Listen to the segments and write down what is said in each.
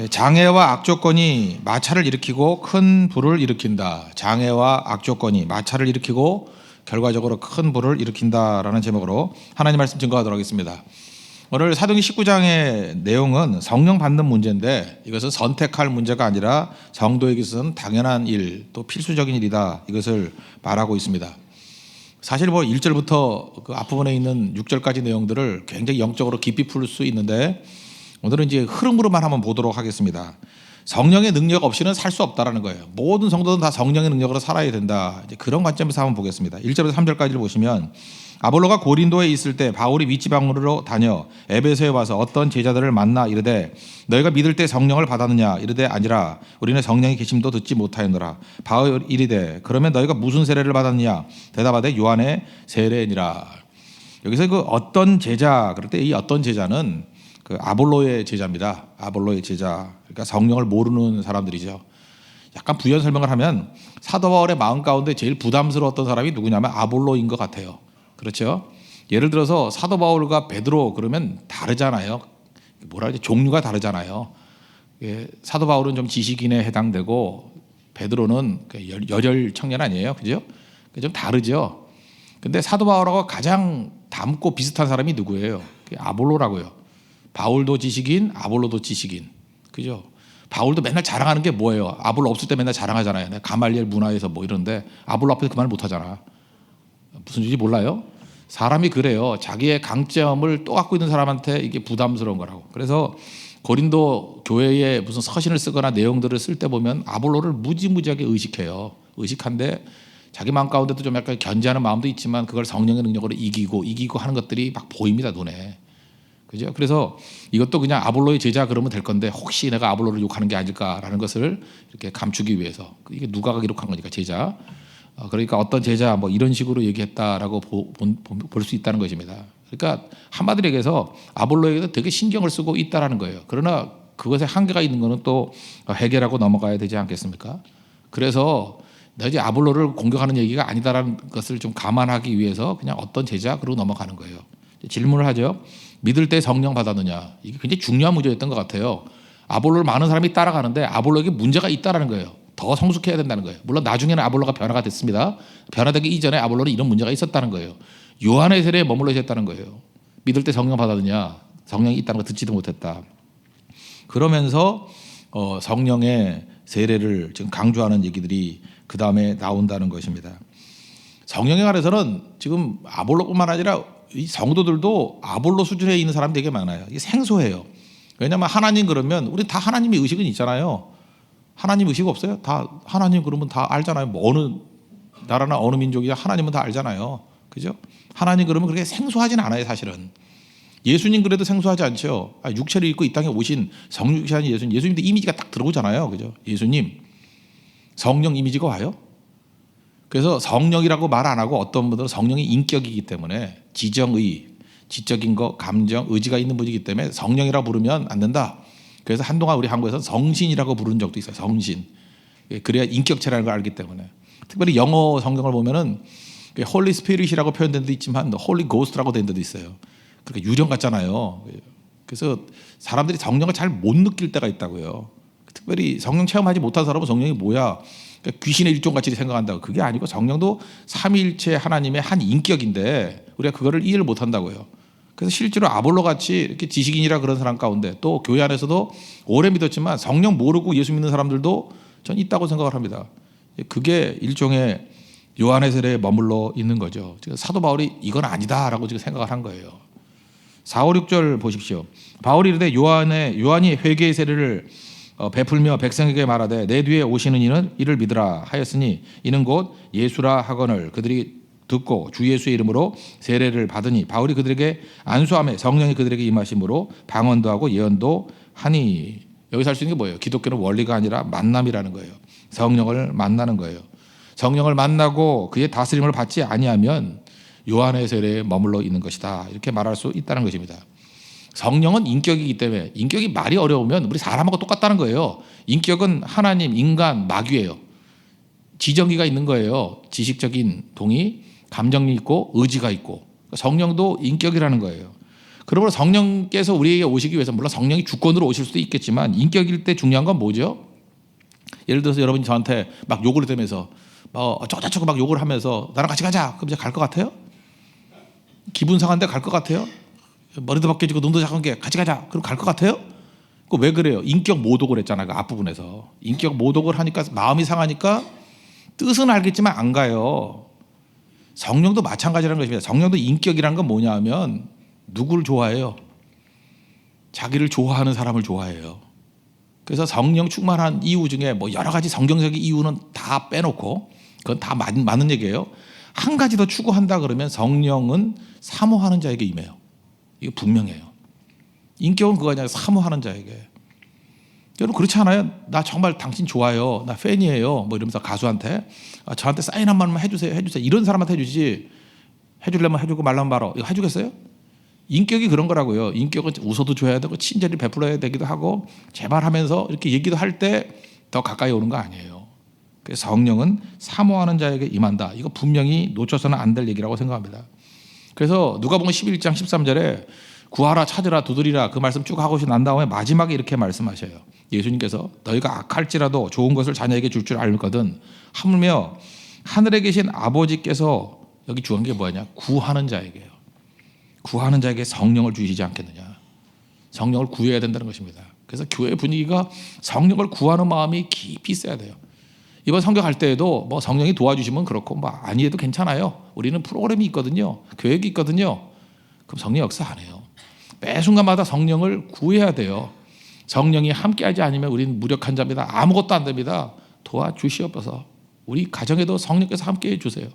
장애와 악조건이 마찰을 일으키고 큰 불을 일으킨다. 장애와 악조건이 마찰을 일으키고 결과적으로 큰 불을 일으킨다라는 제목으로 하나님 말씀 증거하도록 하겠습니다. 오늘 사도행전 19장의 내용은 성령 받는 문제인데 이것은 선택할 문제가 아니라 성도에게 있어서는 당연한 일, 또 필수적인 일이다. 이것을 말하고 있습니다. 사실 1절부터 그 앞부분에 있는 6절까지 내용들을 굉장히 영적으로 깊이 풀 수 있는데 오늘은 이제 흐름으로만 한번 보도록 하겠습니다. 성령의 능력 없이는 살 수 없다라는 거예요. 모든 성도는 다 성령의 능력으로 살아야 된다. 이제 그런 관점에서 한번 보겠습니다. 1절에서 3절까지를 보시면 아볼로가 고린도에 있을 때 바울이 윗지방으로 다녀 에베소에 와서 어떤 제자들을 만나 이르되 너희가 믿을 때 성령을 받았느냐 이르되 아니라 우리는 성령의 계심도 듣지 못하였노라. 바울 이르되 그러면 너희가 무슨 세례를 받았느냐 대답하되 요한의 세례니라. 여기서 그 어떤 제자 그럴 때 이 어떤 제자는 그 아볼로의 제자입니다. 아볼로의 제자. 그러니까 성령을 모르는 사람들이죠. 약간 부연 설명을 하면 사도 바울의 마음 가운데 제일 부담스러웠던 사람이 누구냐면 아볼로인 것 같아요. 그렇죠? 예를 들어서 사도 바울과 베드로 그러면 다르잖아요. 뭐라 그러지? 종류가 다르잖아요. 사도 바울은 좀 지식인에 해당되고 베드로는 열혈 청년 아니에요. 그죠? 좀 다르죠. 근데 사도 바울하고 가장 닮고 비슷한 사람이 누구예요? 아볼로라고요. 바울도 지식인, 아볼로도 지식인. 그죠? 바울도 맨날 자랑하는 게 뭐예요? 아볼로 없을 때 맨날 자랑하잖아요. 가말리엘 문화에서 이러는데 아볼로 앞에서 그 말 못 하잖아. 무슨 일인지 몰라요? 사람이 그래요. 자기의 강점을 또 갖고 있는 사람한테 이게 부담스러운 거라고. 그래서 고린도 교회에 무슨 서신을 쓰거나 내용들을 쓸 때 보면 아볼로를 무지무지하게 의식해요. 의식한데 자기 마음 가운데도 좀 약간 견제하는 마음도 있지만 그걸 성령의 능력으로 이기고 하는 것들이 막 보입니다, 눈에. 그죠? 그래서 이것도 그냥 아볼로의 제자 그러면 될 건데 혹시 내가 아볼로를 욕하는 게 아닐까라는 것을 이렇게 감추기 위해서 이게 누가가 기록한 거니까 제자. 그러니까 어떤 제자 이런 식으로 얘기했다라고 볼 수 있다는 것입니다. 그러니까 한마디로 얘기해서 아볼로에게도 되게 신경을 쓰고 있다라는 거예요. 그러나 그것에 한계가 있는 것은 또 해결하고 넘어가야 되지 않겠습니까? 그래서 내가 이제 아볼로를 공격하는 얘기가 아니다라는 것을 좀 감안하기 위해서 그냥 어떤 제자 그러고 넘어가는 거예요. 질문을 하죠. 믿을 때 성령 받았느냐? 이게 굉장히 중요한 문제였던 것 같아요. 아볼로를 많은 사람이 따라가는데 아볼로에게 문제가 있다라는 거예요. 더 성숙해야 된다는 거예요. 물론 나중에는 아볼로가 변화가 됐습니다. 변화되기 이전에 아볼로는 이런 문제가 있었다는 거예요. 요한의 세례에 머물러 있었다는 거예요. 믿을 때 성령 받았느냐? 성령이 있다는 거 듣지도 못했다. 그러면서 성령의 세례를 지금 강조하는 얘기들이 그 다음에 나온다는 것입니다. 성령에 관해서는 지금 아볼로뿐만 아니라 이 성도들도 아볼로 수준에 있는 사람이 되게 많아요. 이게 생소해요. 왜냐하면 하나님 그러면 우리 다 하나님의 의식은 있잖아요. 하나님 의식 없어요? 다 하나님 그러면 다 알잖아요. 어느 나라나 어느 민족이나 하나님은 다 알잖아요. 그죠? 하나님 그러면 그렇게 생소하진 않아요, 사실은. 예수님 그래도 생소하지 않죠. 육체를 입고 이 땅에 오신 성육신한 예수님도 이미지가 딱 들어오잖아요. 그죠? 예수님 성령 이미지가 와요. 그래서 성령이라고 말 안 하고 어떤 분들은 성령이 인격이기 때문에 지정의, 지적인 거, 감정, 의지가 있는 분이기 때문에 성령이라고 부르면 안 된다. 그래서 한동안 우리 한국에서는 성신이라고 부르는 적도 있어요. 성신. 그래야 인격체라는 걸 알기 때문에. 특별히 영어 성경을 보면은 홀리 스피릿이라고 표현된 데도 있지만 홀리 고스트라고 된 데도 있어요. 그러니까 유령 같잖아요. 그래서 사람들이 성령을 잘 못 느낄 때가 있다고요. 특별히 성령 체험하지 못한 사람은 성령이 뭐야? 그러니까 귀신의 일종같이 생각한다고. 그게 아니고 성령도 삼위일체 하나님의 한 인격인데 우리가 그거를 이해를 못한다고요. 그래서 실제로 아볼로같이 이렇게 지식인이라 그런 사람 가운데 또 교회 안에서도 오래 믿었지만 성령 모르고 예수 믿는 사람들도 전 있다고 생각을 합니다. 그게 일종의 요한의 세례에 머물러 있는 거죠. 사도 바울이 이건 아니다라고 지금 생각을 한 거예요. 4, 5, 6절 보십시오. 바울이 이르되 요한이 회개의 세례를 베풀며 백성에게 말하되 내 뒤에 오시는 이는 이를 믿으라 하였으니 이는 곧 예수라 하거늘 그들이 듣고 주 예수의 이름으로 세례를 받으니 바울이 그들에게 안수하며 성령이 그들에게 임하심으로 방언도 하고 예언도 하니. 여기서 할 수 있는 게 뭐예요? 기독교는 원리가 아니라 만남이라는 거예요. 성령을 만나는 거예요. 성령을 만나고 그의 다스림을 받지 아니하면 요한의 세례에 머물러 있는 것이다. 이렇게 말할 수 있다는 것입니다. 성령은 인격이기 때문에 인격이 말이 어려우면 우리 사람하고 똑같다는 거예요. 인격은 하나님, 인간, 마귀예요. 지정의가 있는 거예요. 지식적인 동의, 감정이 있고 의지가 있고 성령도 인격이라는 거예요. 그러므로 성령께서 우리에게 오시기 위해서 물론 성령이 주권으로 오실 수도 있겠지만 인격일 때 중요한 건 뭐죠? 예를 들어서 여러분이 저한테 막 욕을 대면서 어쩌고저쩌고 막 욕을 하면서 나랑 같이 가자. 그럼 이제 갈 것 같아요? 기분 상한데 갈 것 같아요? 머리도 벗겨지고 눈도 작은 게 같이 가자. 그럼 갈 것 같아요? 그 왜 그래요? 인격 모독을 했잖아요. 그 앞부분에서. 인격 모독을 하니까 마음이 상하니까 뜻은 알겠지만 안 가요. 성령도 마찬가지라는 것입니다. 성령도 인격이라는 건 뭐냐 하면 누구를 좋아해요? 자기를 좋아하는 사람을 좋아해요. 그래서 성령 충만한 이유 중에 뭐 여러 가지 성경적인 이유는 다 빼놓고 그건 다 맞는 얘기예요. 한 가지 더 추구한다 그러면 성령은 사모하는 자에게 임해요. 이거 분명해요. 인격은 그거 아니라 사모하는 자에게. 여러분 그렇지 않아요? 나 정말 당신 좋아요. 나 팬이에요. 뭐 이러면서 가수한테 저한테 사인 한 번만 해주세요. 이런 사람한테 해주지. 해주려면 해주고 말라면 말어. 이거 해주겠어요? 인격이 그런 거라고요. 인격은 웃어도 줘야 되고 친절히 베풀어야 되기도 하고 제발 하면서 이렇게 얘기도 할 때 더 가까이 오는 거 아니에요. 그래서 성령은 사모하는 자에게 임한다. 이거 분명히 놓쳐서는 안 될 얘기라고 생각합니다. 그래서 누가복음 11장 13절에 구하라 찾으라 두드리라 그 말씀 쭉 하고 난 다음에 마지막에 이렇게 말씀하셔요. 예수님께서 너희가 악할지라도 좋은 것을 자녀에게 줄 줄 알거든 하물며 하늘에 계신 아버지께서 여기 중요한 게 뭐냐? 구하는 자에게요. 구하는 자에게 성령을 주시지 않겠느냐. 성령을 구해야 된다는 것입니다. 그래서 교회 분위기가 성령을 구하는 마음이 깊이 있어야 돼요. 이번 성경할 때에도 뭐 성령이 도와주시면 그렇고 뭐 아니해도 괜찮아요. 우리는 프로그램이 있거든요. 계획이 있거든요. 그럼 성령 역사 안 해요. 매 순간마다 성령을 구해야 돼요. 성령이 함께하지 않으면 우리는 무력한 자입니다. 아무것도 안 됩니다. 도와주시옵소서. 우리 가정에도 성령께서 함께해 주세요.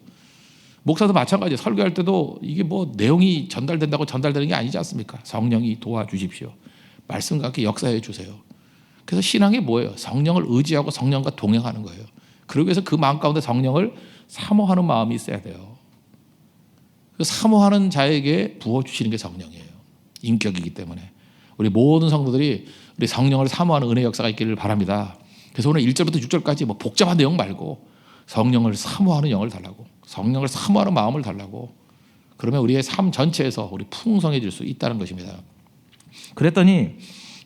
목사도 마찬가지예요. 설교할 때도 이게 뭐 내용이 전달된다고 전달되는 게 아니지 않습니까? 성령이 도와주십시오. 말씀과 함께 역사해 주세요. 그래서 신앙이 뭐예요? 성령을 의지하고 성령과 동행하는 거예요. 그러기 위해서 그 마음 가운데 성령을 사모하는 마음이 있어야 돼요. 그 사모하는 자에게 부어주시는 게 성령이에요. 인격이기 때문에 우리 모든 성도들이 우리 성령을 사모하는 은혜 역사가 있기를 바랍니다. 그래서 오늘 1절부터 6절까지 뭐 복잡한 내용 말고 성령을 사모하는 영을 달라고, 성령을 사모하는 마음을 달라고. 그러면 우리의 삶 전체에서 우리 풍성해질 수 있다는 것입니다. 그랬더니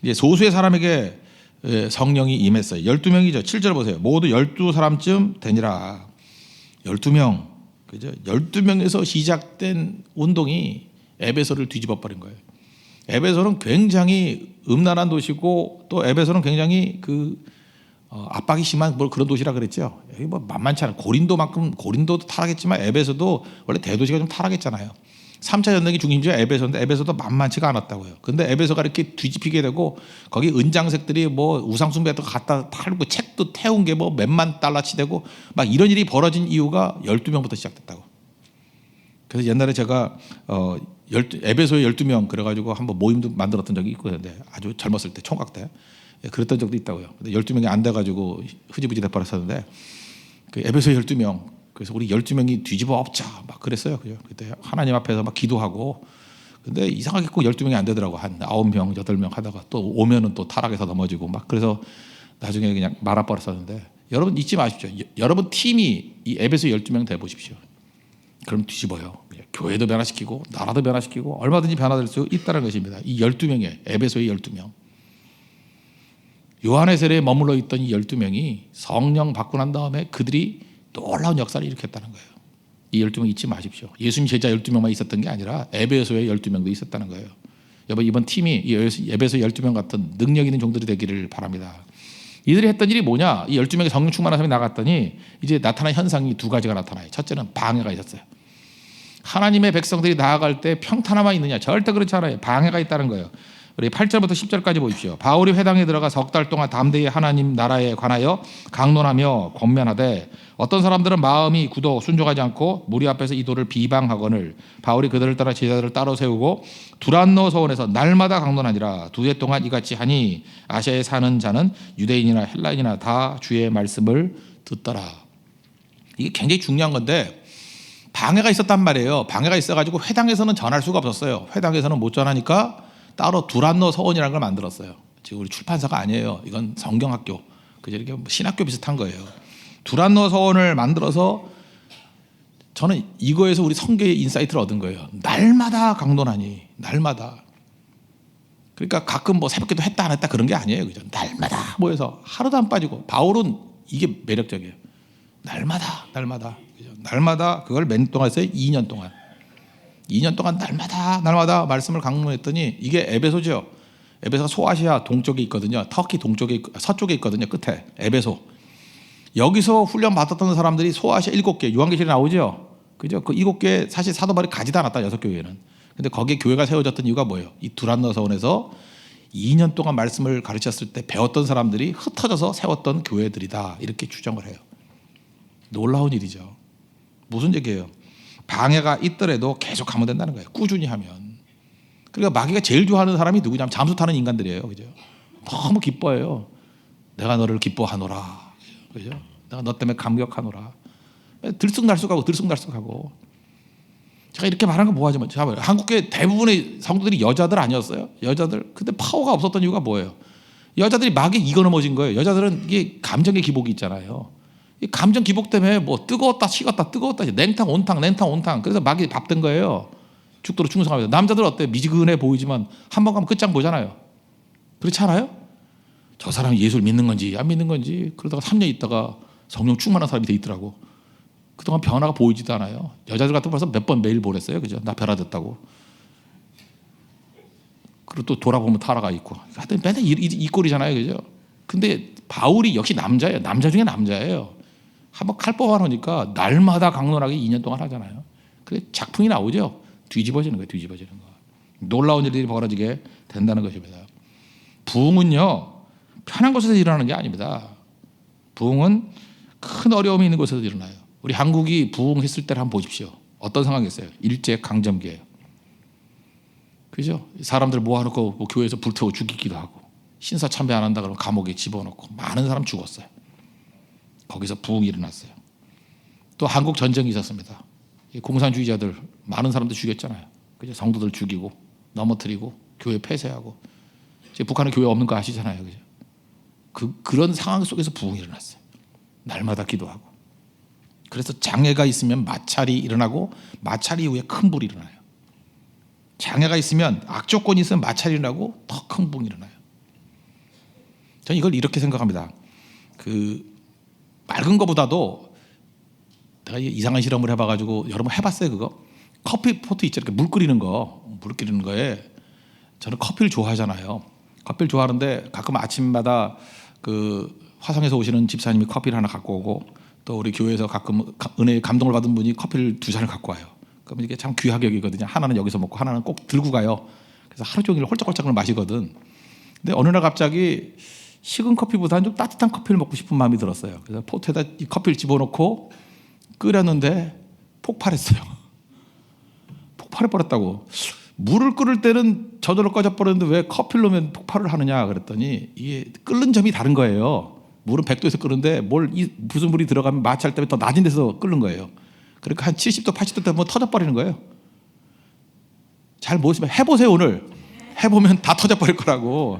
이제 소수의 사람에게 성령이 임했어요. 12명이죠. 7절 보세요. 모두 12사람쯤 되니라. 12명. 그죠? 12명에서 시작된 운동이 에베소를 뒤집어 버린 거예요. 에베소는 굉장히 음란한 도시고 또 에베소는 굉장히 압박이 심한 그런 도시라 그랬죠. 여기 뭐 만만치 않아요. 고린도도 타락했지만 에베소도 원래 대도시가 좀 타락했잖아요. 3차 전쟁의 중심지가 에베소인데 에베소도 만만치가 않았다고요. 근데 에베소가 이렇게 뒤집히게 되고 거기 은장색들이 뭐 우상숭배도 갖다 팔고 책도 태운 게 뭐 몇만 달러치 되고 막 이런 일이 벌어진 이유가 12명부터 시작됐다고. 그래서 옛날에 제가 에베소에 12명 그래가지고 한번 모임도 만들었던 적이 있거든요. 아주 젊었을 때 총각 때 그랬던 적도 있다고요. 근데 12명이 안 돼가지고 흐지부지 돼버렸었는데 그 에베소에 12명 그래서 우리 12명이 뒤집어 엎자 막 그랬어요. 그때 하나님 앞에서 막 기도하고 근데 이상하게 꼭 12명이 안 되더라고. 한 9명, 8명 하다가 또 오면은 또 타락해서 넘어지고 막 그래서 나중에 그냥 말아버렸었는데 여러분 잊지 마십시오. 여러분 팀이 이 에베소 12명 돼 보십시오. 그럼 뒤집어요. 교회도 변화시키고 나라도 변화시키고 얼마든지 변화될 수 있다는 것입니다. 이 12명의 에베소의 12명. 요한의 세례에 머물러 있던 이 12명이 성령 받고 난 다음에 그들이 놀라운 역사를 일으켰다는 거예요. 이 12명 잊지 마십시오. 예수님 제자 12명만 있었던 게 아니라 에베소에 12명도 있었다는 거예요. 여러분 이번 팀이 이 에베소 12명 같은 능력 있는 종들이 되기를 바랍니다. 이들이 했던 일이 뭐냐? 이 12명의 성령 충만한 사람이 나갔더니 이제 나타난 현상이 두 가지가 나타나요. 첫째는 방해가 있었어요. 하나님의 백성들이 나아갈 때 평탄함만 있느냐? 절대 그렇지 않아요. 방해가 있다는 거예요. 우리 8절부터 10절까지 보십시오. 바울이 회당에 들어가 석 달 동안 담대히 하나님 나라에 관하여 강론하며 권면하되 어떤 사람들은 마음이 굳어 순종하지 않고 무리 앞에서 이도를 비방하거늘 바울이 그들을 따라 제자들을 따로 세우고 두란노 서원에서 날마다 강론하니라. 2해 동안 이같이 하니 아시아에 사는 자는 유대인이나 헬라인이나 다 주의 말씀을 듣더라. 이게 굉장히 중요한 건데 방해가 있었단 말이에요. 방해가 있어가지고 회당에서는 전할 수가 없었어요. 회당에서는 못 전하니까 따로 두란노 서원이라는 걸 만들었어요. 지금 우리 출판사가 아니에요. 이건 성경학교, 그저 이렇게 신학교 비슷한 거예요. 두란노 서원을 만들어서 저는 이거에서 우리 성경의 인사이트를 얻은 거예요. 날마다 강론하니, 날마다. 그러니까 가끔 뭐 새벽기도 했다 안 했다 그런 게 아니에요. 그죠? 날마다 모여서 하루도 안 빠지고 바울은 이게 매력적이에요. 날마다 그죠? 날마다 그걸 몇 년 동안 했어요? 2년 동안. 2년 동안 날마다 말씀을 강론했더니 이게 에베소죠. 에베소가 소아시아 동쪽에 있거든요. 터키 동쪽에 서쪽에 있거든요. 끝에 에베소. 여기서 훈련 받았던 사람들이 소아시아 7개 요한계시록에 나오죠. 그죠? 그 7개 사실 사도 바울이 가지도 않았다 6교회는. 근데 거기에 교회가 세워졌던 이유가 뭐예요? 이 두란노 서원에서 2년 동안 말씀을 가르쳤을 때 배웠던 사람들이 흩어져서 세웠던 교회들이다. 이렇게 추정을 해요. 놀라운 일이죠. 무슨 얘기예요? 방해가 있더라도 계속 하면 된다는 거예요. 꾸준히 하면. 그러니까 마귀가 제일 좋아하는 사람이 누구냐면 잠수 타는 인간들이에요. 그죠? 너무 기뻐해요. 내가 너를 기뻐하노라. 그죠? 내가 너 때문에 감격하노라. 들쑥날쑥하고. 제가 이렇게 말하는 건 뭐하지만 한국의 대부분의 성도들이 여자들 아니었어요? 여자들. 근데 파워가 없었던 이유가 뭐예요? 여자들이 마귀에 이거 넘어진 거예요. 여자들은 이게 감정의 기복이 있잖아요. 이 감정 기복 때문에 뭐 뜨거웠다 식었다 뜨거웠다 냉탕 온탕 그래서 마귀 밥된 거예요. 죽도록 충성합니다. 남자들은 어때? 미지근해 보이지만 한 번 가면 끝장 보잖아요. 그렇지 않아요? 저 사람이 예수를 믿는 건지 안 믿는 건지 그러다가 3년 있다가 성령 충만한 사람이 돼 있더라고. 그동안 변화가 보이지도 않아요. 여자들 같은 벌써 몇 번 메일 보냈어요. 그죠? 나 변화됐다고. 그리고 또 돌아보면 타라가 있고. 하여튼 맨날 이 꼴이잖아요. 그죠? 근데 바울이 역시 남자예요. 남자 중에 남자예요. 한번 칼 뽑아놓으니까 날마다 강론하게 2년 동안 하잖아요. 그래 작품이 나오죠. 뒤집어지는 거예요. 뒤집어지는 거. 놀라운 일들이 벌어지게 된다는 것입니다. 부흥은요. 편한 곳에서 일어나는 게 아닙니다. 부흥은 큰 어려움이 있는 곳에서 일어나요. 우리 한국이 부흥했을 때를 한번 보십시오. 어떤 상황이었어요? 일제강점기예요. 그죠? 사람들 모아놓고 뭐 교회에서 불태워 죽이기도 하고 신사 참배 안 한다 그러면 감옥에 집어넣고 많은 사람 죽었어요. 거기서 부흥이 일어났어요. 또 한국 전쟁이 있었습니다. 공산주의자들 많은 사람들 죽였잖아요. 그죠? 성도들 죽이고 넘어뜨리고 교회 폐쇄하고 북한은 교회 없는 거 아시잖아요. 그죠? 그런 상황 속에서 부흥이 일어났어요. 날마다 기도하고. 그래서 장애가 있으면 마찰이 일어나고 마찰 이후에 큰 불이 일어나요. 장애가 있으면 악조건이 있으면 마찰이 일어나고 더 큰 불이 일어나요. 저는 이걸 이렇게 생각합니다. 맑은 거보다도 내가 이상한 실험을 해봐가지고 여러분 해봤어요 그거? 커피 포트 있죠. 이렇게 물 끓이는 거에 저는 커피를 좋아하잖아요. 커피를 좋아하는데 가끔 아침마다 그 화성에서 오시는 집사님이 커피를 하나 갖고 오고 또 우리 교회에서 가끔 은혜의 감동을 받은 분이 커피를 2잔을 갖고 와요. 그러면 이게 참 귀하게 여기거든요. 하나는 여기서 먹고 하나는 꼭 들고 가요. 그래서 하루 종일 홀짝홀짝을 마시거든. 근데 어느 날 갑자기 식은 커피보다는 좀 따뜻한 커피를 먹고 싶은 마음이 들었어요. 그래서 포트에다 이 커피를 집어넣고 끓였는데 폭발했어요. 폭발해버렸다고. 물을 끓일 때는 저절로 꺼져버렸는데 왜 커피를 넣으면 폭발을 하느냐 그랬더니 이게 끓는 점이 다른 거예요. 물은 100도에서 끓는데 무슨 물이 들어가면 마찰 때문에 더 낮은 데서 끓는 거예요. 그러니까 한 70도 80도 되면 터져버리는 거예요. 잘 모르시면 해보세요. 오늘 해보면 다 터져버릴 거라고.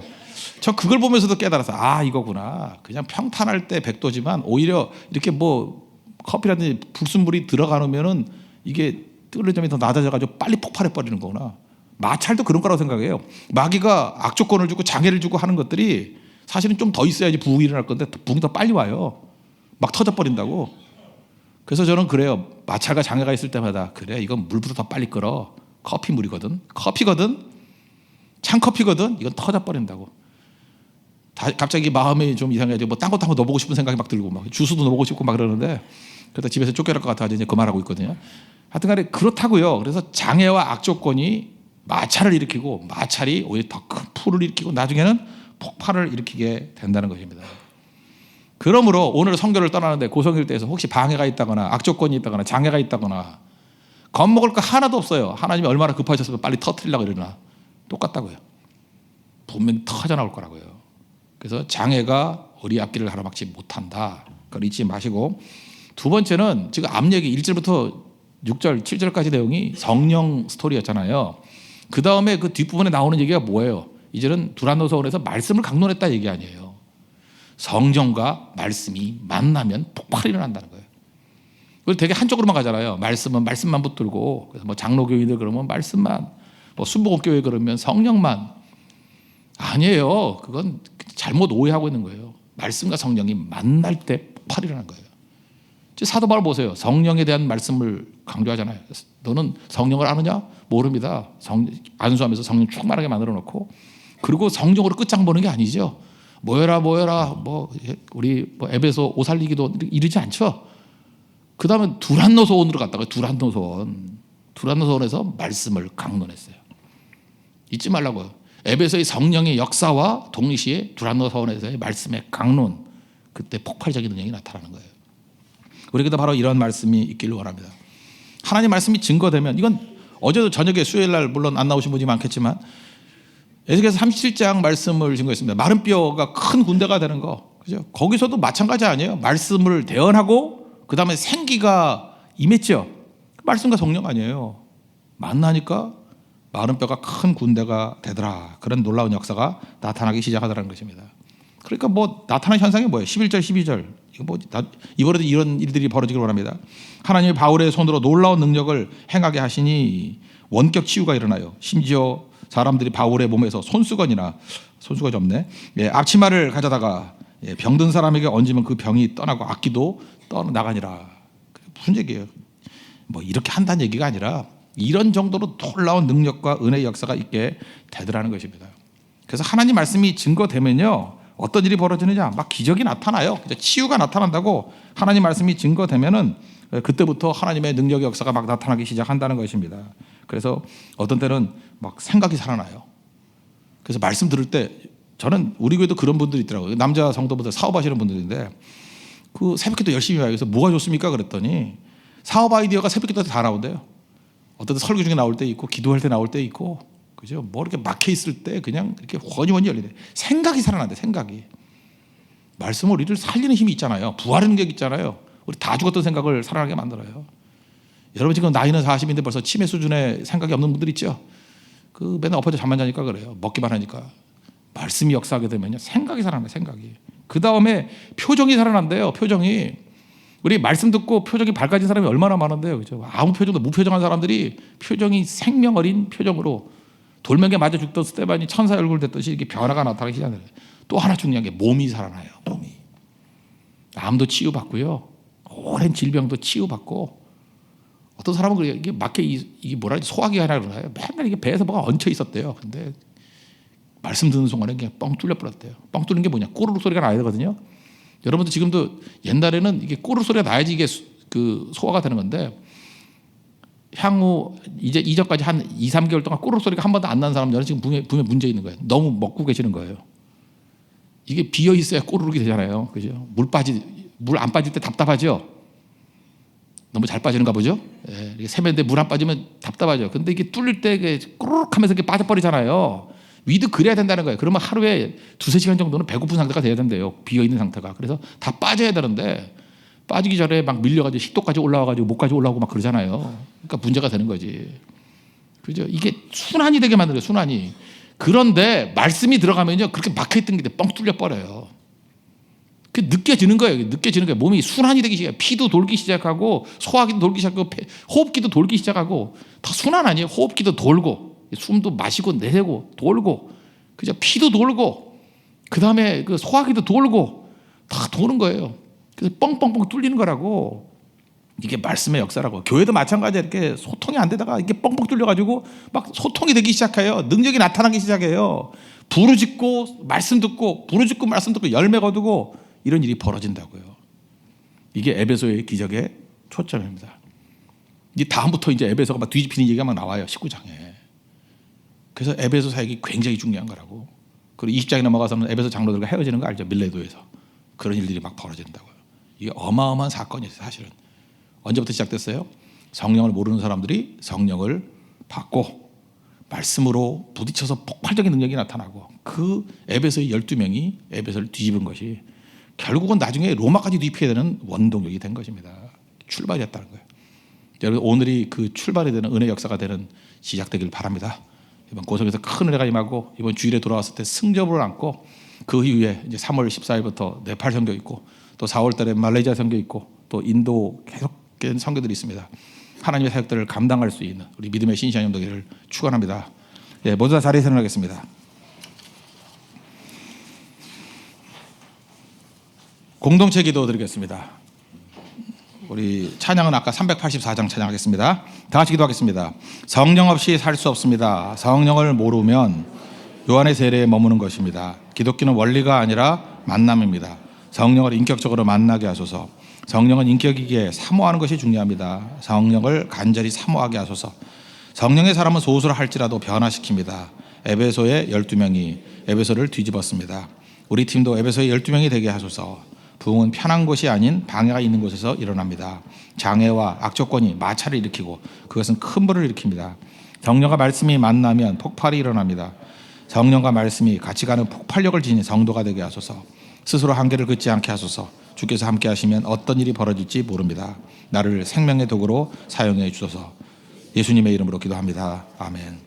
저 그걸 보면서도 깨달아서 이거구나. 그냥 평탄할 때 100도지만 오히려 이렇게 뭐 커피라든지 불순물이 들어가면은 이게 끓는 점이 더 낮아져가지고 빨리 폭발해버리는 거구나. 마찰도 그런 거라고 생각해요. 마귀가 악조건을 주고 장애를 주고 하는 것들이 사실은 좀 더 있어야지 부흥이 일어날 건데 부흥이 더 빨리 와요. 막 터져버린다고. 그래서 저는 그래요. 마찰과 장애가 있을 때마다 그래 이건 물보다 더 빨리 끓어. 커피거든. 찬커피거든. 이건 터져버린다고. 갑자기 마음이 좀 이상해지고 뭐 딴 것도 한번 넣어보고 싶은 생각이 막 들고 막 주스도 넣어보고 싶고 막 그러는데 그러다 집에서 쫓겨날 것 같아서 이제 그만하고 있거든요. 하여튼간에 그렇다고요. 그래서 장애와 악조건이 마찰을 일으키고 마찰이 오히려 더 큰 풀을 일으키고 나중에는 폭발을 일으키게 된다는 것입니다. 그러므로 오늘 선교를 떠나는데 고성일대에서 혹시 방해가 있다거나 악조건이 있다거나 장애가 있다거나 겁먹을 거 하나도 없어요. 하나님이 얼마나 급하셨으면 빨리 터뜨리려고 그러나 똑같다고요. 분명히 터져 나올 거라고요. 그래서 장애가 우리 앞길을 가로막지 못한다. 그걸 잊지 마시고 두 번째는 지금 앞 얘기 1절부터 6절 7절까지 내용이 성령 스토리였잖아요. 그 다음에 그 뒷부분에 나오는 얘기가 뭐예요? 이제는 두란노 서원에서 말씀을 강론했다 얘기 아니에요. 성령과 말씀이 만나면 폭발이 일어난다는 거예요. 그걸 되게 한쪽으로만 가잖아요. 말씀만 붙들고 그래서 뭐 장로교인들 그러면 말씀만, 뭐 순복음교회 그러면 성령만. 아니에요. 그건 잘못 오해하고 있는 거예요. 말씀과 성령이 만날 때 폭발이 일어난 거예요. 사도 바울 보세요. 성령에 대한 말씀을 강조하잖아요. 너는 성령을 아느냐? 모릅니다. 안수하면서 성령 충만하게 만들어 놓고, 그리고 성령으로 끝장 보는 게 아니죠. 모여라 뭐 우리 뭐 에베소 오살리기도 이러지 않죠. 그 다음에 두란노소원으로 갔다가 두란노소원에서 말씀을 강론했어요. 잊지 말라고요. 에베소의 성령의 역사와 동시에 두란노소원에서의 말씀의 강론, 그때 폭발적인 능력이 나타나는 거예요. 우리에게도 바로 이런 말씀이 있기를 원합니다. 하나님 말씀이 증거되면, 이건 어제도 저녁에 수요일 날 물론 안 나오신 분이 많겠지만 에스겔서 37장 말씀을 증거했습니다. 마른 뼈가 큰 군대가 되는 거, 그죠? 거기서도 마찬가지 아니에요? 말씀을 대언하고 그 다음에 생기가 임했죠. 말씀과 성령 아니에요. 만나니까 마른 뼈가 큰 군대가 되더라. 그런 놀라운 역사가 나타나기 시작하더라는 것입니다. 그러니까 뭐 나타난 현상이 뭐예요? 11절 12절. 이번에도 이런 일들이 벌어지길 원합니다. 하나님이 바울의 손으로 놀라운 능력을 행하게 하시니 원격 치유가 일어나요. 심지어 사람들이 바울의 몸에서 손수건이 없네. 앞치마를 가져다가 병든 사람에게 얹으면 그 병이 떠나고 악기도 떠나가니라. 무슨 얘기예요? 뭐 이렇게 한다는 얘기가 아니라 이런 정도로 놀라운 능력과 은혜의 역사가 있게 되더라는 것입니다. 그래서 하나님 말씀이 증거되면요, 어떤 일이 벌어지느냐, 막 기적이 나타나요. 치유가 나타난다고. 하나님 말씀이 증거되면은 그때부터 하나님의 능력의 역사가 막 나타나기 시작한다는 것입니다. 그래서 어떤 때는 막 생각이 살아나요. 그래서 말씀 들을 때, 저는 우리 교회도 그런 분들이 있더라고요. 남자 성도분들 사업하시는 분들인데 그 새벽기도 열심히 와요. 그래서 뭐가 좋습니까? 그랬더니 사업 아이디어가 새벽기도 다 나온대요. 어떤 설교 중에 나올 때 있고, 기도할 때 나올 때 있고, 그죠? 뭐 이렇게 막혀 있을 때 그냥 이렇게 원이 열리네. 생각이 살아난대. 생각이. 말씀은 우리를 살리는 힘이 있잖아요. 부활의 능력이 있잖아요. 우리 다 죽었던 생각을 살아나게 만들어요. 여러분 지금 나이는 40인데 벌써 치매 수준의 생각이 없는 분들 있죠? 그 맨날 엎어져 잠만 자니까 그래요. 먹기만 하니까. 말씀이 역사하게 되면요, 생각이 살아나요. 생각이. 그 다음에 표정이 살아난대요. 표정이. 우리 말씀 듣고 표정이 밝아진 사람이 얼마나 많은데요, 그죠? 아무 표정도 무표정한 사람들이 표정이 생명 어린 표정으로, 돌멩이에 맞아 죽던 스테반이 천사 얼굴 됐듯이 이렇게 변화가 나타나기 시작해요. 또 하나 중요한 게 몸이 살아나요. 몸이. 암도 치유받고요, 오랜 질병도 치유받고, 어떤 사람은 이게 막혀, 이게 뭐라 하지, 소화기 하나 그러나요? 맨날 이게 배에서 뭐가 얹혀 있었대요. 근데 말씀 듣는 순간에 그냥 뻥 뚫려 버렸대요. 뻥 뚫린 게 뭐냐? 꼬르륵 소리가 나야 되거든요. 여러분도 지금도 옛날에는 이게 꼬르륵 소리가 나야지 이게 그 소화가 되는 건데, 향후 이제 이전까지 한 2, 3개월 동안 꼬르륵 소리가 한 번도 안 나는 사람들은 지금 분명 문제 있는 거예요. 너무 먹고 계시는 거예요. 이게 비어 있어야 꼬르륵이 되잖아요. 그죠? 물 안 빠질 때 답답하죠? 너무 잘 빠지는가 보죠? 예, 세면대 물 안 빠지면 답답하죠. 근데 이게 뚫릴 때 꼬르륵 하면서 이렇게 빠져버리잖아요. 위도 그래야 된다는 거예요. 그러면 하루에 2-3시간 정도는 배고픈 상태가 돼야 된대요. 비어있는 상태가. 그래서 다 빠져야 되는데 빠지기 전에 막 밀려가지고 식도까지 올라와가지고 목까지 올라오고 막 그러잖아요. 그러니까 문제가 되는 거지. 그죠? 이게 순환이 되게 만들어요. 순환이. 그런데 말씀이 들어가면요, 그렇게 막혀있던 게 뻥 뚫려버려요. 그 느껴지는 거예요. 느껴지는 거예요. 몸이 순환이 되기 시작해요. 피도 돌기 시작하고, 소화기도 돌기 시작하고, 호흡기도 돌기 시작하고, 다 순환 아니에요. 호흡기도 돌고, 숨도 마시고 내쉬고 돌고, 그죠? 피도 돌고, 그 다음에 그 소화기도 돌고, 다 도는 거예요. 그래서 뻥뻥뻥 뚫리는 거라고. 이게 말씀의 역사라고. 교회도 마찬가지야. 이렇게 소통이 안 되다가 이게 뻥뻥 뚫려가지고 막 소통이 되기 시작해요. 능력이 나타나기 시작해요. 부르짖고 말씀 듣고, 부르짖고 말씀 듣고 열매 거두고, 이런 일이 벌어진다고요. 이게 에베소의 기적의 초점입니다. 이 다음부터 이제 에베소가 막 뒤집히는 얘기가 막 나와요. 19장에. 그래서 에베소 사역이 굉장히 중요한 거라고. 그리고 20장에 넘어가서는 에베소 장로들과 헤어지는 거 알죠? 밀레도에서. 그런 일들이 막 벌어진다고요. 이게 어마어마한 사건이에요. 사실은. 언제부터 시작됐어요? 성령을 모르는 사람들이 성령을 받고 말씀으로 부딪혀서 폭발적인 능력이 나타나고, 그 에베소의 12명이 에베소를 뒤집은 것이 결국은 나중에 로마까지 뒤집혀야 되는 원동력이 된 것입니다. 출발이었다는 거예요. 여러분, 오늘이 그 출발이 되는 은혜 역사가 되는 시작되길 바랍니다. 이번 고성에서 큰 은혜가 임하고, 이번 주일에 돌아왔을 때 승접을 안고, 그 이후에 이제 3월 14일부터 네팔 선교 있고, 또 4월 달에 말레이시아 선교 있고, 또 인도 계속된 선교들이 있습니다. 하나님의 사역들을 감당할 수 있는 우리 믿음의 신실한 영들 되기를 축원합니다. 예, 모두 다 자리에 서하겠습니다. 공동체 기도 드리겠습니다. 우리 찬양은 아까 384장 찬양하겠습니다. 다 같이 기도하겠습니다. 성령 없이 살 수 없습니다. 성령을 모르면 요한의 세례에 머무는 것입니다. 기독교는 원리가 아니라 만남입니다. 성령을 인격적으로 만나게 하소서. 성령은 인격이기에 사모하는 것이 중요합니다. 성령을 간절히 사모하게 하소서. 성령의 사람은 소수라 할지라도 변화시킵니다. 에베소의 12명이 에베소를 뒤집었습니다. 우리 팀도 에베소의 12명이 되게 하소서. 부흥은 편한 곳이 아닌 방해가 있는 곳에서 일어납니다. 장애와 악조건이 마찰을 일으키고 그것은 큰 불을 일으킵니다. 성령과 말씀이 만나면 폭발이 일어납니다. 성령과 말씀이 같이 가는 폭발력을 지닌 성도가 되게 하소서. 스스로 한계를 긋지 않게 하소서. 주께서 함께 하시면 어떤 일이 벌어질지 모릅니다. 나를 생명의 도구로 사용해 주소서. 예수님의 이름으로 기도합니다. 아멘.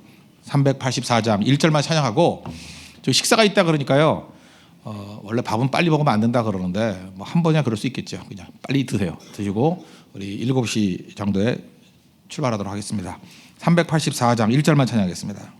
384장 1절만 찬양하고 저 식사가 있다 그러니까요. 원래 밥은 빨리 먹으면 안 된다 그러는데 뭐 한 번이야 그럴 수 있겠죠. 그냥 빨리 드세요. 드시고 우리 7시 정도에 출발하도록 하겠습니다. 384장 1절만 찬양하겠습니다.